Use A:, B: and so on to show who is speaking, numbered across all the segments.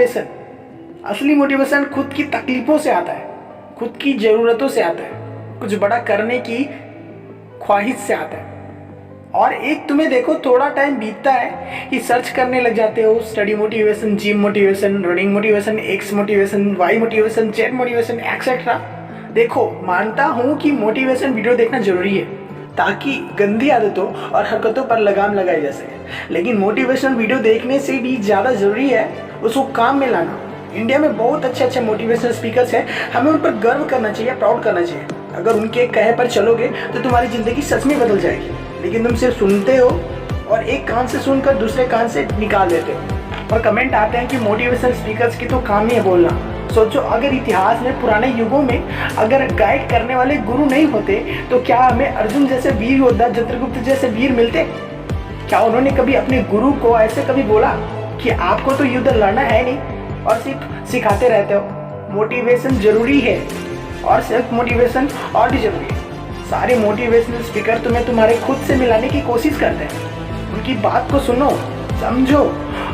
A: Motivation, असली motivation खुद की तकलीफों से आता है, खुद की ज़रूरतों से आता है, कुछ बड़ा करने की ख्वाहिश से आता है। और एक तुम्हें देखो थोड़ा टाइम बीतता है कि सर्च करने लग जाते हो, study motivation, gym motivation, running motivation, X motivation, Y motivation, Z motivation etcetera. देखो, मानता हूँ कि मोटिवेशन वीडियो देखना जरूरी है ताकि गंदी आदतों और हरकतों पर लगाम लगाई जा सके, लेकिन मोटिवेशनल वीडियो देखने से भी ज़्यादा ज़रूरी है उसको काम में लाना। इंडिया में बहुत अच्छे अच्छे मोटिवेशनल स्पीकर्स हैं, हमें उन पर गर्व करना चाहिए, प्राउड करना चाहिए। अगर उनके कहे पर चलोगे तो तुम्हारी ज़िंदगी सच में बदल जाएगी, लेकिन तुम सिर्फ सुनते हो और एक कान से सुनकर दूसरे कान से निकाल देते हो। और कमेंट आते हैं कि मोटिवेशनल स्पीकर्स की तो काम ही है बोलना। सोचो, अगर इतिहास में पुराने युगों में अगर गाइड करने वाले गुरु नहीं होते तो क्या हमें अर्जुन जैसे वीर योद्धा, चित्रगुप्त जैसे वीर मिलते? क्या उन्होंने कभी अपने गुरु को ऐसे कभी बोला कि आपको तो युद्ध लड़ना है नहीं और सिर्फ सिखाते रहते हो? मोटिवेशन जरूरी है और सेल्फ मोटिवेशन और भी जरूरी है। सारे मोटिवेशनल स्पीकर तुम्हें तुम्हारे खुद से मिलाने की कोशिश करते हैं। उनकी बात को सुनो, समझो,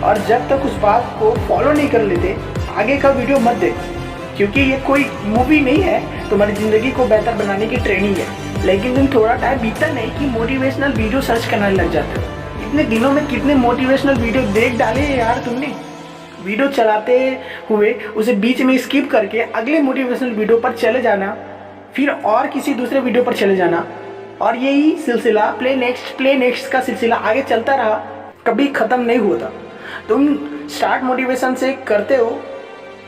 A: और जब तक उस बात को फॉलो नहीं कर लेते आगे का वीडियो मत देखो, क्योंकि ये कोई मूवी नहीं है, तुम्हारी ज़िंदगी को बेहतर बनाने की ट्रेनिंग है। लेकिन तुम थोड़ा टाइम बीतता नहीं कि मोटिवेशनल वीडियो सर्च करने लग जाते हो। इतने दिनों में कितने मोटिवेशनल वीडियो देख डाले यार तुमने। वीडियो चलाते हुए उसे बीच में स्किप करके अगले मोटिवेशनल वीडियो पर चले जाना, फिर और किसी दूसरे वीडियो पर चले जाना, और यही सिलसिला प्ले नेक्स्ट का सिलसिला आगे चलता रहा, कभी ख़त्म नहीं होता। तुम स्टार्ट मोटिवेशन से करते हो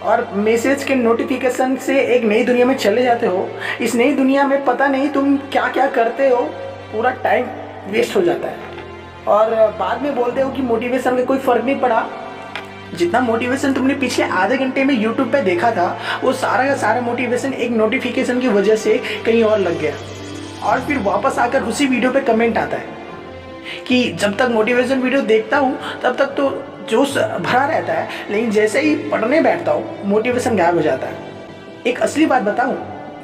A: और मैसेज के नोटिफिकेशन से एक नई दुनिया में चले जाते हो। इस नई दुनिया में पता नहीं तुम क्या क्या करते हो, पूरा टाइम वेस्ट हो जाता है और बाद में बोलते हो कि मोटिवेशन का कोई फ़र्क नहीं पड़ा। जितना मोटिवेशन तुमने पिछले आधे घंटे में यूट्यूब पे देखा था, वो सारा का सारा मोटिवेशन एक नोटिफिकेशन की वजह से कहीं और लग गया, और फिर वापस आकर उसी वीडियो पे कमेंट आता है कि जब तक मोटिवेशन वीडियो देखता हूँ तब तक तो जोश भरा रहता है, लेकिन जैसे ही पढ़ने बैठता हूँ मोटिवेशन गायब हो जाता है। एक असली बात बताऊँ,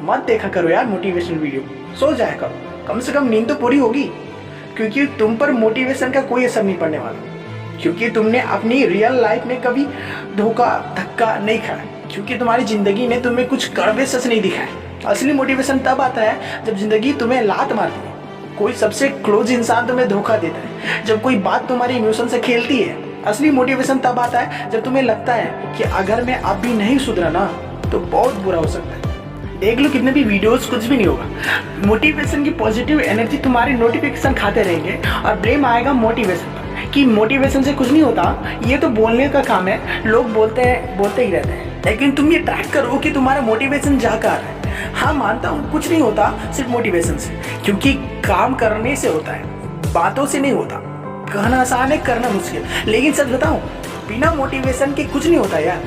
A: मत देखा करो यार मोटिवेशनल वीडियो, सो जाया करो, कम से कम नींद तो पूरी होगी, क्योंकि तुम पर मोटिवेशन का कोई असर नहीं पड़ने वाला, क्योंकि तुमने अपनी रियल लाइफ में कभी धोखा धक्का नहीं खाया, क्योंकि तुम्हारी ज़िंदगी ने तुम्हें कुछ कड़वे सच नहीं दिखाए। असली मोटिवेशन तब आता है जब ज़िंदगी तुम्हें लात मारती है, कोई सबसे क्लोज इंसान तुम्हें धोखा देता है, जब कोई बात तुम्हारे इमोशन से खेलती है। असली मोटिवेशन तब आता है जब तुम्हें लगता है कि अगर मैं अब भी नहीं सुधरा ना तो बहुत बुरा हो सकता है। देख लो कितने भी वीडियोस, कुछ भी नहीं होगा। मोटिवेशन की पॉजिटिव एनर्जी तुम्हारे नोटिफिकेशन खाते रहेंगे और ब्लेम आएगा मोटिवेशन पर कि मोटिवेशन से कुछ नहीं होता, ये तो बोलने का काम है, लोग बोलते ही रहते हैं। लेकिन तुम ये ट्रैक करो कि तुम्हारा मोटिवेशन जा कर रहा है। हाँ, मानता हूँ कुछ नहीं होता सिर्फ मोटिवेशन से, क्योंकि काम करने से होता है, बातों से नहीं होता। कहना आसान है, करना मुश्किल। लेकिन सच बताऊं, बिना मोटिवेशन के कुछ नहीं होता यार।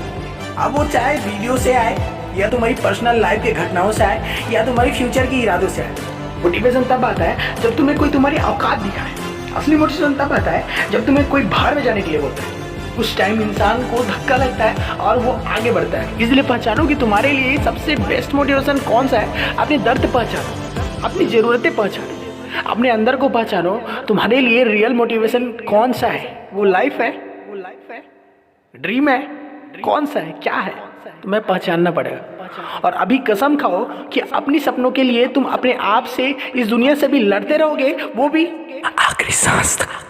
A: अब वो चाहे वीडियो से आए, या तुम्हारी पर्सनल लाइफ के घटनाओं से आए, या तुम्हारी फ्यूचर की इरादों से आए। मोटिवेशन तब आता है जब तुम्हें कोई तुम्हारी औकात दिखाए। असली मोटिवेशन तब आता है जब तुम्हें कोई बाहर में जाने के लिए बोलता है। उस टाइम इंसान को धक्का लगता है और वो आगे बढ़ता है। इसलिए पहचानो कि तुम्हारे लिए सबसे बेस्ट मोटिवेशन कौन सा है। अपने दर्द पहचानो, अपनी ज़रूरतें पहचानो, अपने अंदर को पहचानो। तुम्हारे लिए रियल मोटिवेशन कौन सा है? वो लाइफ है, ड्रीम है, कौन सा है, क्या है, तुम्हें पहचानना पड़ेगा। और अभी कसम खाओ कि अपनी सपनों के लिए तुम अपने आप से, इस दुनिया से भी लड़ते रहोगे, वो भी आखिरी सांस तक।